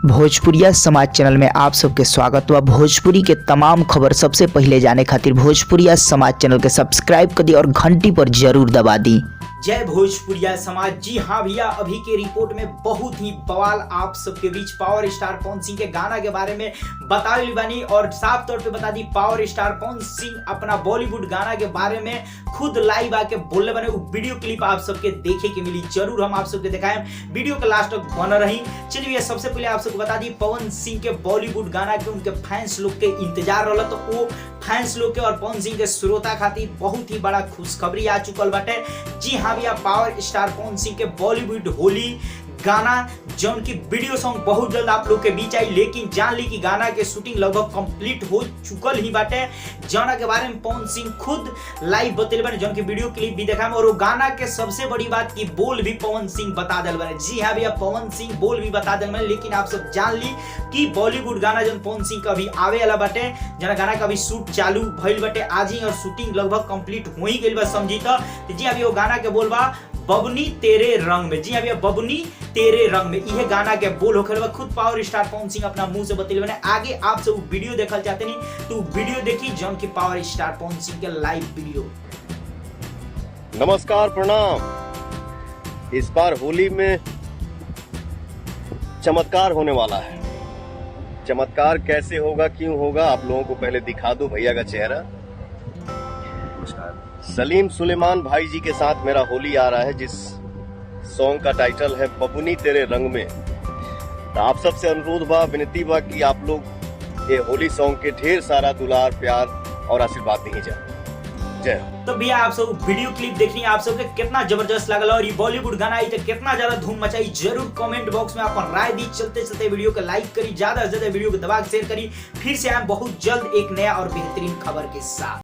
भोजपुरिया समाज चैनल में आप सबके स्वागत व भोजपुरी के तमाम खबर सबसे पहले जाने खातिर भोजपुरिया समाज चैनल के सब्सक्राइब कर दी और घंटी पर जरूर दबा दी। जय भोजपुरिया समाज। जी हाँ भैया, अभी के रिपोर्ट में बहुत ही बवाल आप सबके बीच पावर स्टार पवन सिंह के गाना के बारे में बताई बानी और साफ तौर पे बता the power star Pawan Singh अपना बॉलीवुड गाना के बारे में खुद लाइव आके बोलने बने। वो वीडियो क्लिप आप सबके देखे के मिली, जरूर हम आप सबके दिखाएं, वीडियो के लास्ट तक बन रही। चलिए भैया, सबसे पहले आप सबको बता दी पवन सिंह के बॉलीवुड गाना के उनके फैंस लोग के इंतजार रहला, तो वो फैंस लोग के और पवन सिंह के श्रोता खातिर बहुत ही बड़ा खुशखबरी आ चुकल बाटे। जी हाँ भैया, पावर स्टार पवन सिंह के बॉलीवुड होली गाना जौन की वीडियो सॉन्ग बहुत जल्द आप लोग के बीच आई, लेकिन जान ली कि गाना के शूटिंग लगभग कंप्लीट हो चुकल ही बाटे, जौना के बारे में पवन सिंह खुद लाइव बतेले बने, जौन की वीडियो क्लिप भी देखा और वो गाना के सबसे बड़ी बात की बोल भी पवन सिंह बता दिल बने। जी हाँ भैया, पवन सिंह बोल भी बता दिल बने, लेकिन आप सब जान ली कि बॉलीवुड गाना जौन पवन सिंह का अभी आवे वाला बाटे, जना गाना का अभी शूट चालू भइल बाटे आज ही और शूटिंग लगभग कंप्लीट हो ही गइल बा समझी तो। जी अभी वो गाना के बोल बा बबनी तेरे रंग में। जी हाँ भैया, बबनी तेरे रंग में यह गाना के बोल होकर खुद पावर स्टार पवन सिंह अपना मुंह से बतैले बने। आगे आप सब वीडियो देखल चाहते नहीं तो वीडियो देखी जौन की पावर स्टार पवन सिंह के लाइव वीडियो। नमस्कार, प्रणाम। इस बार होली में चमत्कार होने वाला है। चमत्कार कैसे होगा, क्यों होगा, आप लोगों को पहले दिखा दो भैया का चेहरा। सलीम सुलेमान भाई जी के साथ मेरा होली आ रहा है, जिस सॉन्ग का टाइटल है बबुनी तेरे रंग में। तो आप सबसे अनुरोध बा, विनती बा कि आप लोग ये होली सॉन्ग के ढेर सारा दुलार, प्यार और आशीर्वाद दी जाए। जय हो। तो भैया आप सब वीडियो क्लिप देखनी, आप सबके कितना जबरदस्त लगल और ये बॉलीवुड गाना आई तो कितना ज्यादा धूम मचाई, जरूर कमेंट बॉक्स में अपन राय दी। चलते चलते वीडियो को लाइक करी, ज्यादा से ज्यादा वीडियो को दबा के शेयर करी। फिर से आए बहुत जल्द एक नया और बेहतरीन खबर के साथ।